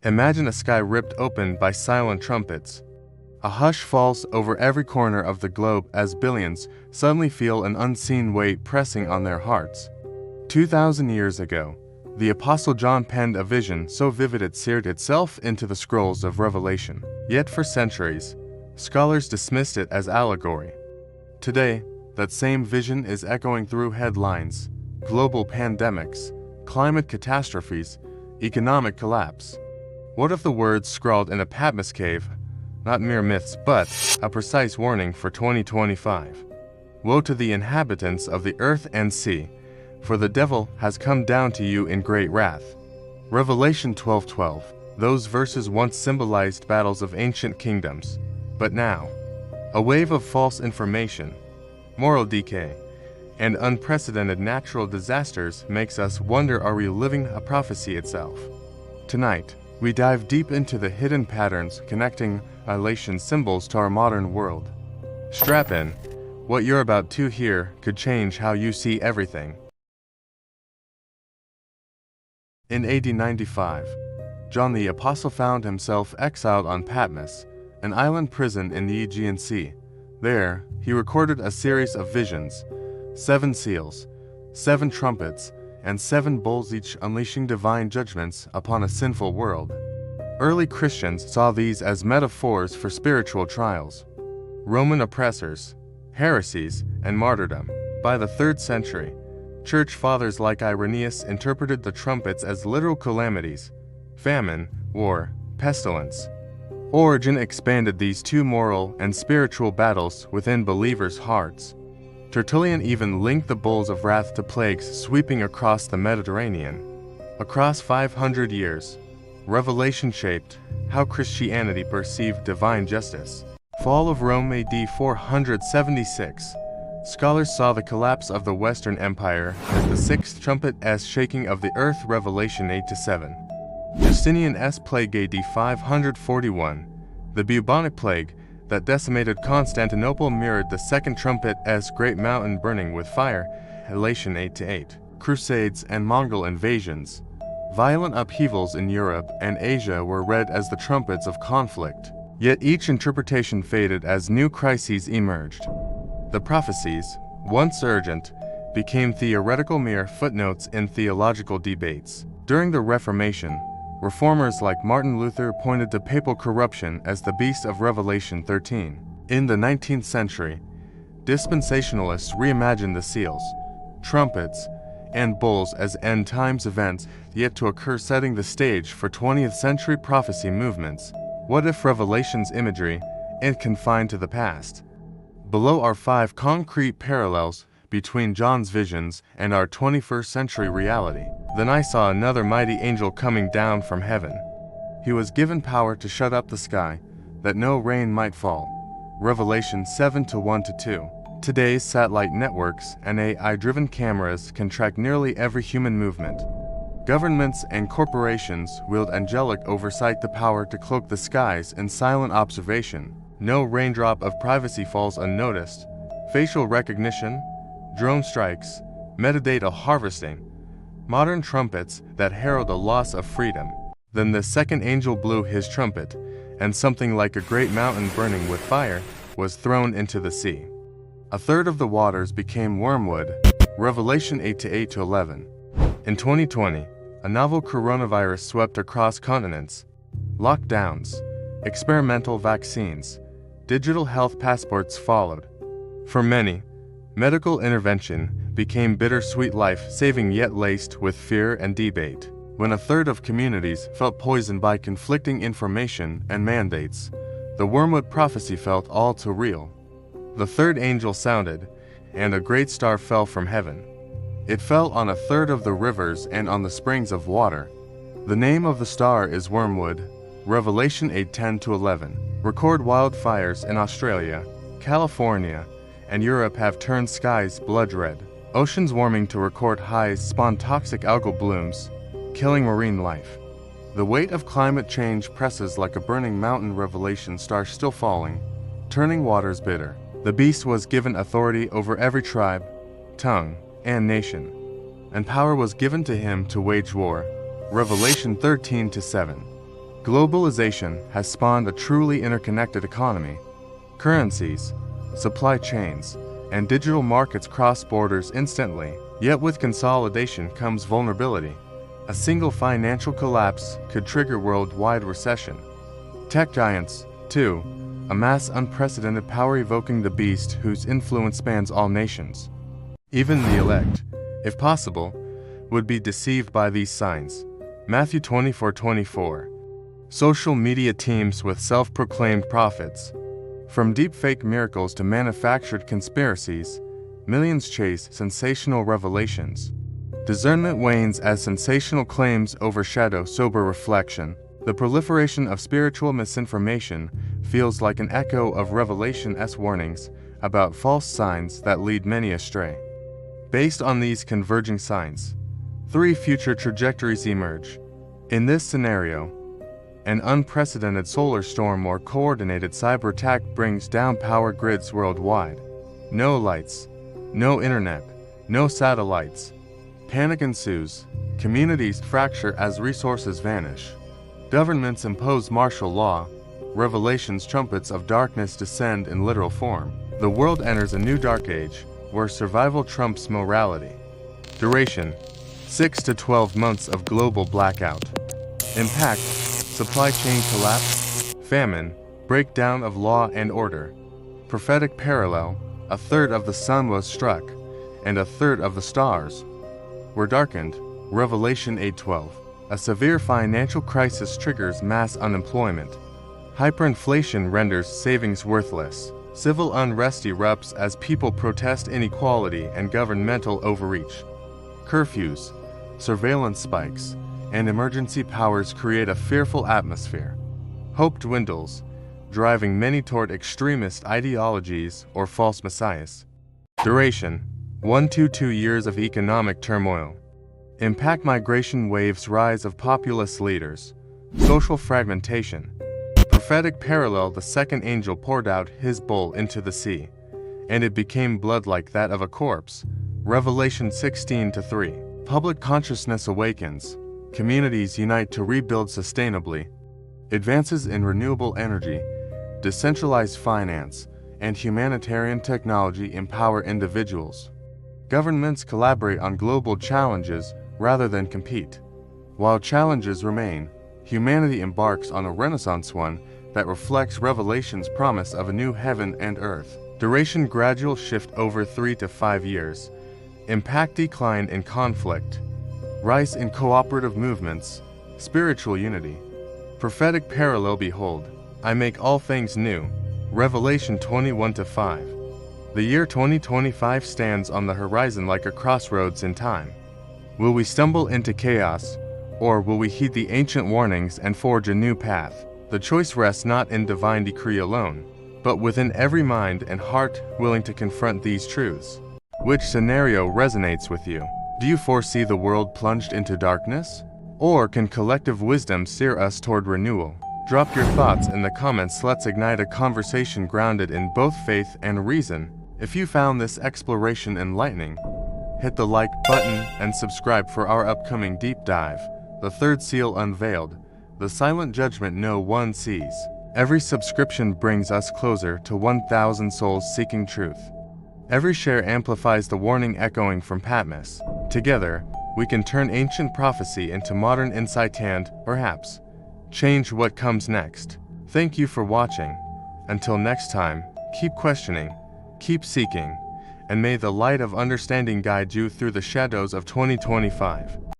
Imagine a sky ripped open by silent trumpets. A hush falls over every corner of the globe as billions suddenly feel an unseen weight pressing on their hearts. 2,000 years ago, the Apostle John penned a vision so vivid it seared itself into the scrolls of Revelation. Yet for centuries, scholars dismissed it as allegory. Today, that same vision is echoing through headlines: global pandemics, climate catastrophes, economic collapse. What if the words scrawled in a Patmos cave, not mere myths but a precise warning for 2025? Woe to the inhabitants of the earth and sea, for the devil has come down to you in great wrath. Revelation 12:12. Those verses once symbolized battles of ancient kingdoms, but now, a wave of false information, moral decay, and unprecedented natural disasters makes us wonder, are we living a prophecy itself? Tonight, we dive deep into the hidden patterns connecting annihilation symbols to our modern world. Strap in. What you're about to hear could change how you see everything. In AD 95, John the Apostle found himself exiled on Patmos, an island prison in the Aegean Sea. There, he recorded a series of visions: 7 seals, 7 trumpets, and 7 bowls, each unleashing divine judgments upon a sinful world. Early Christians saw these as metaphors for spiritual trials, Roman oppressors, heresies, and martyrdom. By the 3rd century, church fathers like Irenaeus interpreted the trumpets as literal calamities: famine, war, pestilence. Origen expanded these two moral and spiritual battles within believers' hearts. Tertullian even linked the bowls of wrath to plagues sweeping across the Mediterranean. Across 500 years, Revelation shaped how Christianity perceived divine justice. Fall of Rome AD 476. Scholars saw the collapse of the Western Empire as the 6th trumpet's shaking of the earth. Revelation 8-7. Justinian's plague AD 541. The bubonic plague that decimated Constantinople mirrored the 2nd trumpet's great mountain burning with fire. Revelation 8-8. Crusades and Mongol invasions. Violent upheavals in Europe and Asia were read as the trumpets of conflict. Yet each interpretation faded as new crises emerged. The prophecies, once urgent, became theoretical, mere footnotes in theological debates. During the Reformation, reformers like Martin Luther pointed to papal corruption as the beast of Revelation 13. In the 19th century, dispensationalists reimagined the seals, trumpets, and bowls as end times events yet to occur, setting the stage for 20th century prophecy movements. What if Revelation's imagery isn't confined to the past? Below are 5 concrete parallels between John's visions and our 21st century reality. Then I saw another mighty angel coming down from heaven. He was given power to shut up the sky, that no rain might fall. Revelation 7:1-2. Today's satellite networks and AI-driven cameras can track nearly every human movement. Governments and corporations wield angelic oversight, the power to cloak the skies in silent observation. No raindrop of privacy falls unnoticed. Facial recognition, drone strikes, metadata harvesting, modern trumpets that herald a loss of freedom. Then the 2nd angel blew his trumpet, and something like a great mountain burning with fire was thrown into the sea. A third of the waters became wormwood. Revelation 8-8-11. In 2020, a novel coronavirus swept across continents. Lockdowns, experimental vaccines, digital health passports followed. For many, medical intervention became bittersweet life-saving, yet laced with fear and debate. When a third of communities felt poisoned by conflicting information and mandates, the wormwood prophecy felt all too real. The 3rd angel sounded, and a great star fell from heaven. It fell on a third of the rivers and on the springs of water. The name of the star is Wormwood. Revelation 8:10-11. Record wildfires in Australia, California, and Europe have turned skies blood red. Oceans warming to record highs spawn toxic algal blooms, killing marine life. The weight of climate change presses like a burning mountain. Revelation star still falling, turning waters bitter. The beast was given authority over every tribe, tongue, and nation, and power was given to him to wage war. Revelation 13-7. Globalization has spawned a truly interconnected economy. Currencies, supply chains, and digital markets cross borders instantly, yet with consolidation comes vulnerability. A single financial collapse could trigger worldwide recession. Tech giants, too, amass unprecedented power, evoking the beast whose influence spans all nations. Even the elect, if possible, would be deceived by these signs. Matthew 24:24. Social media teams with self-proclaimed prophets. From deepfake miracles to manufactured conspiracies, millions chase sensational revelations. Discernment wanes as sensational claims overshadow sober reflection. The proliferation of spiritual misinformation feels like an echo of Revelation's warnings about false signs that lead many astray. Based on these converging signs, 3 future trajectories emerge. In this scenario, an unprecedented solar storm or coordinated cyber attack brings down power grids worldwide. No lights, no internet, no satellites. Panic ensues. Communities fracture as resources vanish. Governments impose martial law. Revelation's trumpets of darkness descend in literal form. The world enters a new dark age, where survival trumps morality. Duration: 6 to 12 months of global blackout. Impact: supply chain collapse, famine, breakdown of law and order. Prophetic parallel: a third of the sun was struck, and a third of the stars were darkened. Revelation 8:12. A severe financial crisis triggers mass unemployment. Hyperinflation renders savings worthless. Civil unrest erupts as people protest inequality and governmental overreach. Curfews, surveillance spikes, and emergency powers create a fearful atmosphere. Hope dwindles, driving many toward extremist ideologies or false messiahs. Duration: 1 to 2 years of economic turmoil. Impact: migration waves, rise of populist leaders, social fragmentation. Prophetic parallel: the second angel poured out his bowl into the sea, and it became blood like that of a corpse. Revelation 16:3. Public consciousness awakens. Communities unite to rebuild sustainably. Advances in renewable energy, decentralized finance, and humanitarian technology empower individuals. Governments collaborate on global challenges rather than compete. While challenges remain, humanity embarks on a renaissance, one that reflects Revelation's promise of a new heaven and earth. Duration: gradual shift over 3 to 5 years. Impact: decline in conflict, rise in cooperative movements, spiritual unity. Prophetic parallel: behold, I make all things new. Revelation 21:5. The year 2025 stands on the horizon like a crossroads in time. Will we stumble into chaos, or will we heed the ancient warnings and forge a new path? The choice rests not in divine decree alone, but within every mind and heart willing to confront these truths. Which scenario resonates with you? Do you foresee the world plunged into darkness? Or can collective wisdom steer us toward renewal? Drop your thoughts in the comments. Let's ignite a conversation grounded in both faith and reason. If you found this exploration enlightening, hit the like button and subscribe for our upcoming deep dive. The third seal unveiled, the silent judgment no one sees. Every subscription brings us closer to 1,000 souls seeking truth. Every share amplifies the warning echoing from Patmos. Together, we can turn ancient prophecy into modern insight and, perhaps, change what comes next. Thank you for watching. Until next time, keep questioning, keep seeking, and may the light of understanding guide you through the shadows of 2025.